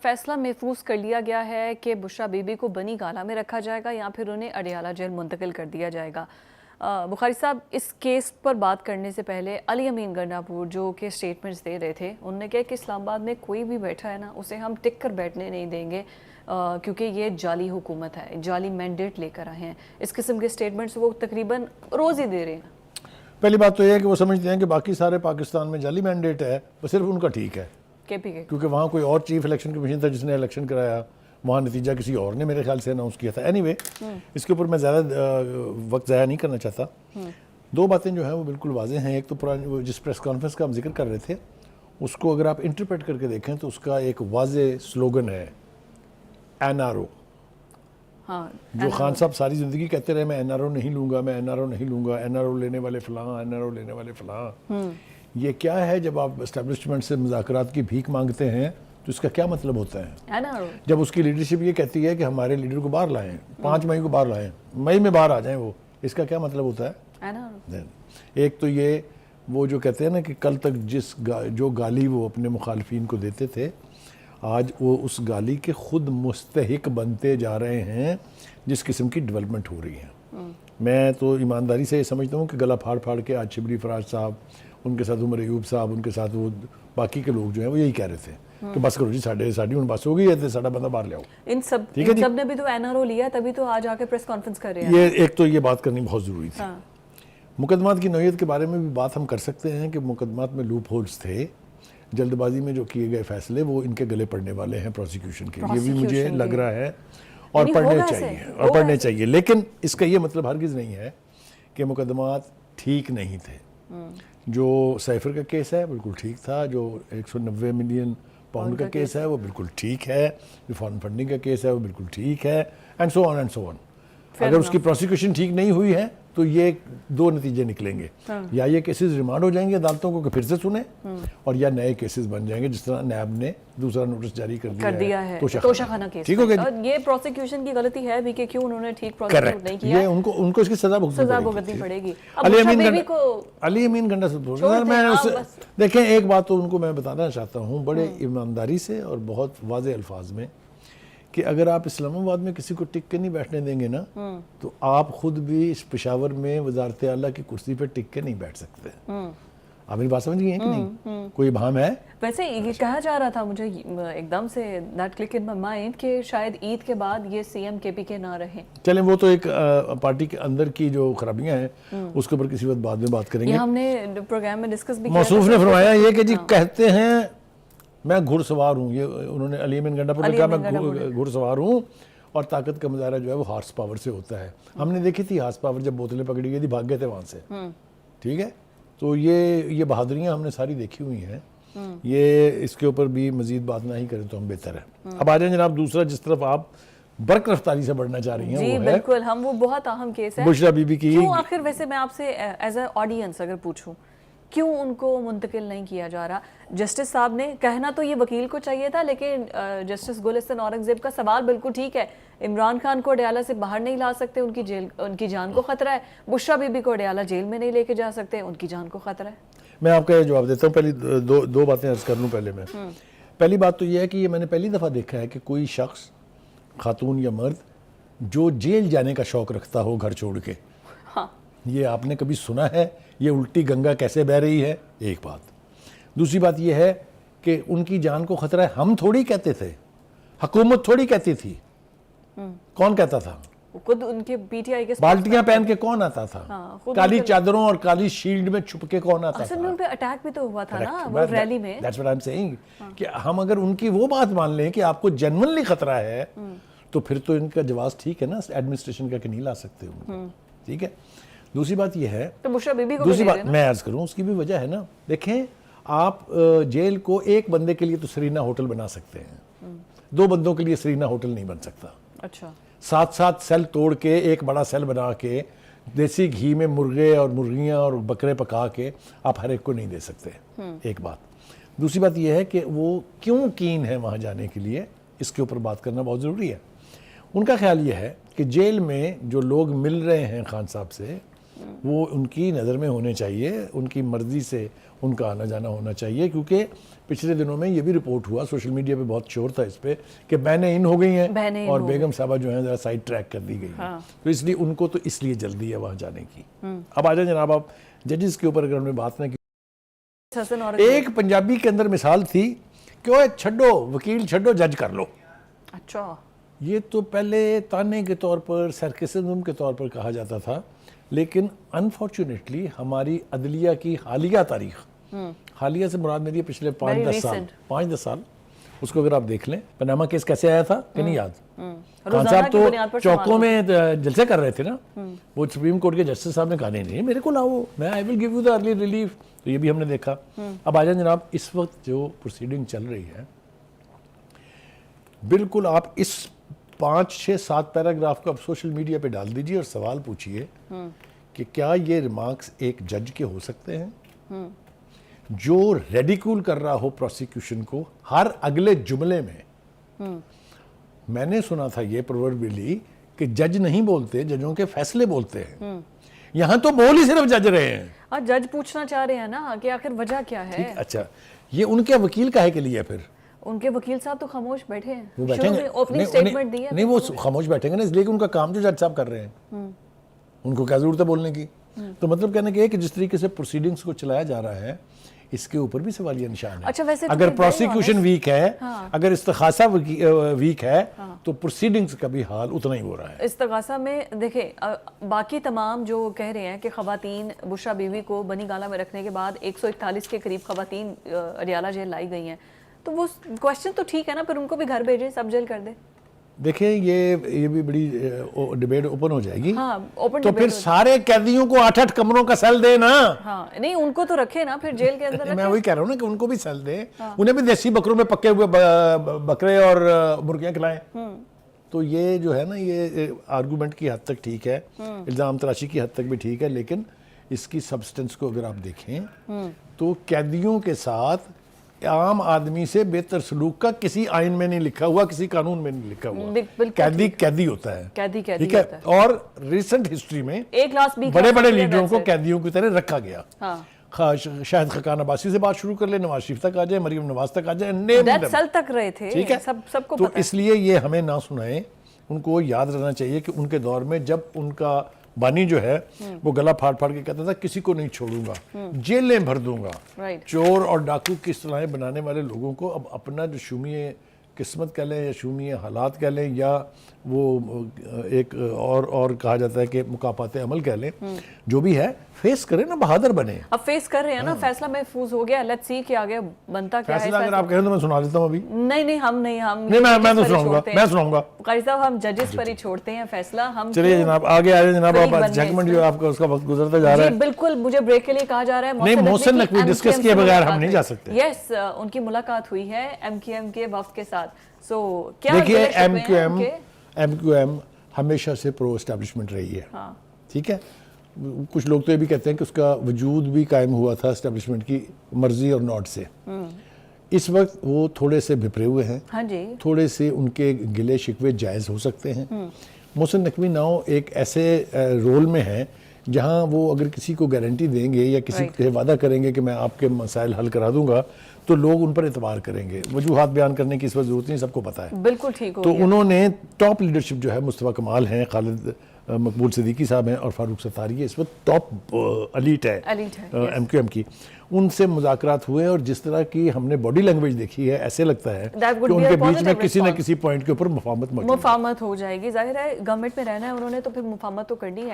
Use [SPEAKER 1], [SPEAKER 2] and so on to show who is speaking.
[SPEAKER 1] फैसला महफूज कर लिया गया है कि बुशरा बीबी को बनी गाला में रखा जाएगा या फिर उन्हें अडियाला जेल मुंतकिल कर दिया जाएगा। बुखारी साहब, इस केस पर बात करने से पहले अली अमीन गंडापुर जो कि स्टेटमेंट्स दे रहे थे, उन्होंने कहा कि इस्लामाबाद में कोई भी बैठा है ना, उसे हम टिक कर बैठने नहीं देंगे क्योंकि ये जाली हुकूमत है, जाली मैंडेट लेकर आए हैं। इस किस्म के स्टेटमेंट्स वो तकरीबन रोज़ ही दे रहे हैं।
[SPEAKER 2] पहली बात तो यह है कि वो समझते हैं कि बाकी सारे पाकिस्तान में जाली मैंडेट है, वो सिर्फ उनका ठीक है
[SPEAKER 1] KPK,
[SPEAKER 2] क्योंकि वहाँ कोई और चीफ इलेक्शन कमीशन था जिसने इलेक्शन कराया, वहाँ नतीजा किसी और ने मेरे ख्याल से अनाउंस किया था। एनीवे, इसके ऊपर मैं ज़्यादा वक्त ज़ाया नहीं करना चाहता। दो बातें जो हैं वो बिल्कुल वाज़ेह हैं। एक तो पुरानी जिस प्रेस कॉन्फ्रेंस का हम जिक्र कर रहे थे, उसको अगर आप इंटरप्रेट करके देखें तो उसका एक वाज़ेह स्लोगन है NRO।
[SPEAKER 1] हाँ,
[SPEAKER 2] जो खान साहब सारी ज़िंदगी कहते रहे मैं NRO नहीं लूँगा, मैं NRO नहीं लूँगा, NRO लेने वाले फ़लाँ, NRO लेने वाले फ़लाँ। ये क्या है? जब आप एस्टेब्लिशमेंट से मुज़ाकरात की भीख मांगते हैं तो इसका क्या मतलब होता है?
[SPEAKER 1] NRO।
[SPEAKER 2] जब उसकी लीडरशिप ये कहती है कि हमारे लीडर को बाहर लाएं, 5 मई को बाहर लाएं, मई में बाहर आ जाएं, वो इसका क्या मतलब होता है?
[SPEAKER 1] NRO।
[SPEAKER 2] एक तो ये वो जो कहते हैं ना कि कल तक जो गाली वो अपने मुखालफिन को देते थे, आज वो उस गाली के खुद मुस्तहिक बनते जा रहे हैं जिस किस्म की डेवलपमेंट हो रही है। मैं तो ईमानदारी से ये समझता हूँ कि गला फाड़ फाड़ के आज शिबली फराज साहब, उनके साथ उमर अयूब साहब, उनके साथ वो बाकी के लोग जो हैं वो यही कह रहे थे कि बस करो जी, साड़ी उन बस हो गई है, साड़ा बंदा बाहर ले आओ।
[SPEAKER 1] इन सब ने भी तो NRO लिया, तभी तो आज आके प्रेस कॉन्फ्रेंस कर रहे हैं।
[SPEAKER 2] ये एक तो ये बात करनी बहुत ज़रूरी थी। मुकदमात की नौयत के बारे में भी बात हम कर सकते हैं कि मुकदमात में लूप होल्स थे, जल्दबाजी में जो किए गए फैसले वो इनके गले पड़ने वाले हैं प्रोसिक्यूशन के। ये भी मुझे लग रहा है और पढ़ने चाहिए। लेकिन इसका ये मतलब हरगिज़ नहीं है कि मुकदमात ठीक नहीं थे। जो साइफर का केस है बिल्कुल ठीक था, जो 190 मिलियन पाउंड का केस है वो बिल्कुल ठीक है, जो फॉरेन फंडिंग का केस है वो बिल्कुल ठीक है, एंड सो ऑन। अगर उसकी प्रोसिक्यूशन ठीक नहीं हुई है तो ये दो नतीजे निकलेंगे। या ये केसेस रिमांड हो जाएंगे अदालतों को कि फिर से सुने, और या नए केसेस बन जाएंगे, जिस तरह नैब ने दूसरा नोटिस जारी कर दिया है
[SPEAKER 1] तोशाखाना केस।
[SPEAKER 2] ठीक हो गया।
[SPEAKER 1] और ये प्रोसिक्यूशन की गलती है भी कि क्यों उन्होंने ठीक प्रोसिक्यूट नहीं किया।
[SPEAKER 2] ये उनको इसकी सजा भुगतनी
[SPEAKER 1] पड़ेगी।
[SPEAKER 2] अली अमीन गंडा से मैं देखें, एक बात तो उनको मैं बताना चाहता हूँ बड़े ईमानदारी से और बहुत वाज़ेह अल्फाज में कि अगर आप इस्लामाबाद में किसी को टिक के नहीं बैठने देंगे ना, तो आप खुद भी इस पेशावर में वजारत आला की कुर्सी पे टिक के नहीं बैठ सकते। आप मेरी बात समझ गई हैं कि नहीं? कोई भाम है?
[SPEAKER 1] वैसे ये कहा जा रहा था, मुझे एकदम say that click in my mind कि शायद ईद के बाद ये CM KPK ना रहे।
[SPEAKER 2] चलें, वो तो एक पार्टी के अंदर की जो खराबियां हैं उसके ऊपर किसी वक्त बाद में बात करेंगे।
[SPEAKER 1] हमने प्रोग्राम में डिस्कस भी किया।
[SPEAKER 2] मौसूफ ने फरमाया ये कि जी कहते हैं मैं घुड़सवार हूँ, ये उन्होंने अली अमीन गंडापुर ने कहा मैं घुड़सवार हूँ और ताकत का मुजाहरा जो है वो हार्स पावर से होता है। हमने देखी थी हार्स पावर, जब बोतलें पकड़ी गई थी भाग गए थे वहाँ से। ठीक है, तो ये बहादुरियाँ हमने सारी देखी हुई हैं। ये इसके ऊपर भी मजीद बात ना ही करें तो हम बेहतर है। अब आ जाए जनाब दूसरा, जिस तरफ आप बर्क रफ्तारी से बढ़ना चाह रही हैं,
[SPEAKER 1] जी बिल्कुल, हम वो बहुत अहम केस है
[SPEAKER 2] बुशरा बीबी की।
[SPEAKER 1] क्यों आखिर, वैसे मैं आपसे एज ए ऑडियंस अगर पूछूं, क्यों उनको मुंतकिल नहीं किया जा रहा? जस्टिस साहब ने कहना तो ये वकील को चाहिए था, लेकिन जस्टिस गुलिस्तान औरंगजेब का सवाल बिल्कुल ठीक है। इमरान खान को अडियाला से बाहर नहीं ला सकते, उनकी जान को खतरा है। बुशरा बीबी को अडियाला जेल में नहीं लेके जा सकते, उनकी जान को खतरा है।
[SPEAKER 2] मैं आपका ये जवाब देता हूँ। पहली दो बातें अर्ज कर लूँ पहले मैं। पहली बात तो ये है कि ये मैंने पहली दफ़ा देखा है कि कोई शख्स, खातून या मर्द, जो जेल जाने का शौक़ रखता हो घर छोड़ के। ये आपने कभी सुना है? ये उल्टी गंगा कैसे बह रही है? एक बात। दूसरी बात ये है कि उनकी जान को खतरा है, हम थोड़ी कहते थे, हुकूमत थोड़ी कहती थी। कौन कहता था?
[SPEAKER 1] खुद उनके PTI के
[SPEAKER 2] बाल्टियां पहन के कौन आता था? काली चादरों और काली शील्ड में छुप के कौन आता था?
[SPEAKER 1] असल में उन पे अटैक भी तो हुआ था ना वो रैली में।
[SPEAKER 2] That's what I'm saying कि हम अगर उनकी वो बात मान लें कि आपको जेन्युइनली खतरा है, तो फिर तो इनका जवाब ठीक है ना एडमिनिस्ट्रेशन का कि नहीं ला सकते उनको। ठीक है। दूसरी बात यह है,
[SPEAKER 1] तो बुशरा बीबी को
[SPEAKER 2] दूसरी बात मैं अर्ज करूं, उसकी भी वजह है ना। देखें, आप जेल को एक बंदे के लिए तो सरीना होटल बना सकते हैं, 2 बंदों के लिए सरीना होटल नहीं बन सकता।
[SPEAKER 1] अच्छा।
[SPEAKER 2] 7-7 सेल तोड़ के एक बड़ा सेल बना के देसी घी में मुर्गे और मुर्गियां और बकरे पका के आप हर एक को नहीं दे सकते। एक बात। दूसरी बात यह है कि वो क्यों कीन है वहां जाने के लिए, इसके ऊपर बात करना बहुत ज़रूरी है। उनका ख्याल यह है कि जेल में जो लोग मिल रहे हैं खान साहब से, वो उनकी नज़र में होने चाहिए, उनकी मर्जी से उनका आना जाना होना चाहिए, क्योंकि पिछले दिनों में ये भी रिपोर्ट हुआ, सोशल मीडिया पे बहुत शोर था इस पे कि बहनें इन हो गई हैं और बेगम साहबा जो है ज़रा साइड ट्रैक कर दी गई हैं। तो इसलिए उनको तो इसलिए जल्दी है वहाँ जाने की। अब आ जाए जनाब, आप जजेस के ऊपर अगर हमने बात ना की, एक पंजाबी के अंदर मिसाल थी कि ओए छड्डो वकील छड्डो जज कर लो।
[SPEAKER 1] अच्छा,
[SPEAKER 2] ये तो पहले ताने के तौर पर, सरकेसिज्म के तौर पर कहा जाता था, लेकिन अनफॉर्चुनेटली हमारी अदलिया की हालिया तारीख, हालिया से मुराद मेरी पिछले 5-10 साल, उसको अगर आप देख लें, पनामा केस कैसे आया था कि नहीं याद? खान साहब तो चौकों में जलसे कर रहे थे ना, वो सुप्रीम कोर्ट के जस्टिस साहब ने कहा नहीं मेरे को लाओ, मैं I will give you the early relief, तो ये भी हमने देखा। अब आ जाए जनाब, इस वक्त जो प्रोसीडिंग चल रही है, बिल्कुल आप इस 5-6-7 पैराग्राफ को आप सोशल मीडिया पे डाल दीजिए और सवाल पूछिए कि क्या ये रिमार्क्स एक जज के हो सकते हैं जो रेडिकूल कर रहा हो प्रोसिक्यूशन को हर अगले जुमले में। मैंने सुना था ये प्रोवर्बियली कि जज नहीं बोलते, जजों के फैसले बोलते हैं। यहां तो बोल ही सिर्फ जज रहे हैं।
[SPEAKER 1] जज पूछना चाह रहे हैं ना कि आखिर वजह क्या है।
[SPEAKER 2] अच्छा, ये उनके वकील काहे के लिए? फिर
[SPEAKER 1] उनके वकील साहब तो खामोश बैठे हैं,
[SPEAKER 2] वो बैठेंगे,
[SPEAKER 1] ओपनिंग स्टेटमेंट दी है।
[SPEAKER 2] नहीं वो खामोश बैठेंगे ना, इसलिए कि उनका काम जो जज साहब कर रहे हैं, उनको क्या जरूरत है बोलने की। तो मतलब कहने के कि जिस तरीके से प्रोसीडिंग्स को चलाया जा रहा है, इसके ऊपर भी सवालिया निशान है।
[SPEAKER 1] अच्छा, वैसे
[SPEAKER 2] अगर प्रोसिक्यूशन वीक है, अगर इस्तखासा वीक है, तो प्रोसीडिंग्स का भी हाल उतना ही हो रहा है।
[SPEAKER 1] इस्तगासा में देखें, बाकी तमाम जो कह रहे हैं कि खवातीन बुशरा बीवी को बनी गाला में रखने के बाद 141 के करीब खवातीन अडियाला जेल लाई गई हैं, तो वो क्वेश्चन तो ठीक है ना, फिर उनको भी घर भेजें, सब जेल कर दे।
[SPEAKER 2] देखें, ये भी बड़ी डिबेट ओपन हो जाएगी।
[SPEAKER 1] ओपन
[SPEAKER 2] तो फिर सारे कैदियों को 8-8 कमरों का सेल दे ना।
[SPEAKER 1] नहीं, उनको तो रखे ना फिर जेल के अंदर।
[SPEAKER 2] मैं वही कह रहा हूँ ना कि उनको भी सेल दे, उन्हें भी देसी बकरों में पक्के हुए बकरे और मुर्गियां खिलाएं। तो ये जो है ना, ये आर्गूमेंट की हद तक ठीक है, इल्जाम तराशी की हद तक भी ठीक है, लेकिन इसकी सब्सटेंस को अगर आप देखें तो कैदियों के साथ आम आदमी से बेहतर सलूक का किसी आइन में नहीं लिखा हुआ, किसी कानून में नहीं लिखा हुआ। कैदी कैदी होता है, ठीक है। और रिसेंट हिस्ट्री में
[SPEAKER 1] एक ग्लास भी
[SPEAKER 2] बड़े बड़े लीडरों को कैदियों की तरह रखा गया। शायद खकान अब्बासी से बात शुरू कर ले, नवाज शरीफ तक आ जाए, मरियम नवाज तक आ जाए,
[SPEAKER 1] सल तक रहे थे,
[SPEAKER 2] ठीक है,
[SPEAKER 1] सबको
[SPEAKER 2] तो इसलिए ये हमें ना सुनाए। उनको याद रहना चाहिए कि उनके दौर में जब उनका बानी जो है वो गला फाड़ फाड़ के कहता था किसी को नहीं छोड़ूंगा, जेलें भर दूंगा। चोर और डाकू की सलाहें बनाने वाले लोगों को अब अपना जो शूमीय किस्मत कह लें या शूमीय हालात कह लें या वो एक और कहा जाता है कि मुकाफात अमल कह लें, जो भी है फेस करें ना, बहादुर बने।
[SPEAKER 1] अब फेस कर रहे हैं ना, फैसला महफूज हो गया, लेट्स सी कि आगे बनता क्या है।
[SPEAKER 2] फैसला अगर आप कहें तो मैं सुना देता हूं अभी।
[SPEAKER 1] नहीं, हम
[SPEAKER 2] मैं तो सुनाऊंगा, मैं सुनाऊंगा।
[SPEAKER 1] कारी साहब, हम जजेस पर ही छोड़ते हैं फैसला। हम
[SPEAKER 2] चलिए जनाब, आगे आ जाए जनाब। आप जजमेंट जो आपका उसका वक्त गुजरता जा रहा है।
[SPEAKER 1] बिल्कुल, मुझे ब्रेक के लिए कहा जा रहा है।
[SPEAKER 2] नहीं, मोहसिन नकवी डिस्कस किए बगैर हम नहीं जा सकते।
[SPEAKER 1] यस, उनकी मुलाकात हुई है एमक्यूएम के वफ्द के साथ। सो क्या
[SPEAKER 2] देखिए, एमक्यूएम हमेशा से प्रो एस्टैब्लिशमेंट रही है, ठीक है। कुछ लोग तो ये भी कहते हैं कि उसका वजूद भी कायम हुआ था एस्टैब्लिशमेंट की मर्जी और नॉट से। इस वक्त वो थोड़े से भिपरे हुए हैं,
[SPEAKER 1] हाँ जी,
[SPEAKER 2] थोड़े से उनके गिले शिकवे जायज़ हो सकते हैं। मोहसिन नकवी नाउ एक ऐसे रोल में है जहां वो अगर किसी को गारंटी देंगे या किसी से वादा करेंगे कि मैं आपके मसाइल हल करा दूंगा, तो लोग उन पर एतबार करेंगे। वजूहात बयान करने की इस वक्त जरूरत नहीं, सबको पता है।
[SPEAKER 1] बिल्कुल ठीक हो
[SPEAKER 2] तो
[SPEAKER 1] गया।
[SPEAKER 2] उन्होंने टॉप लीडरशिप जो है, मुस्तफ़ा कमाल हैं, खालिद मकबूल सिद्दीकी साहब हैं और फारूक सत्तारी है, इस वक्त टॉप एलीट है एमक्यूएम की। उनसे मुज़ाकरात हुए और जिस तरह की हमने बॉडी लैंग्वेज देखी है, ऐसे लगता है कि उनके बीच में किसी न किसी पॉइंट के ऊपर मुफाहमत हो जाएगी।
[SPEAKER 1] जाहिर है गवर्नमेंट में रहना है उन्होंने, तो फिर मुफाहमत तो करनी है।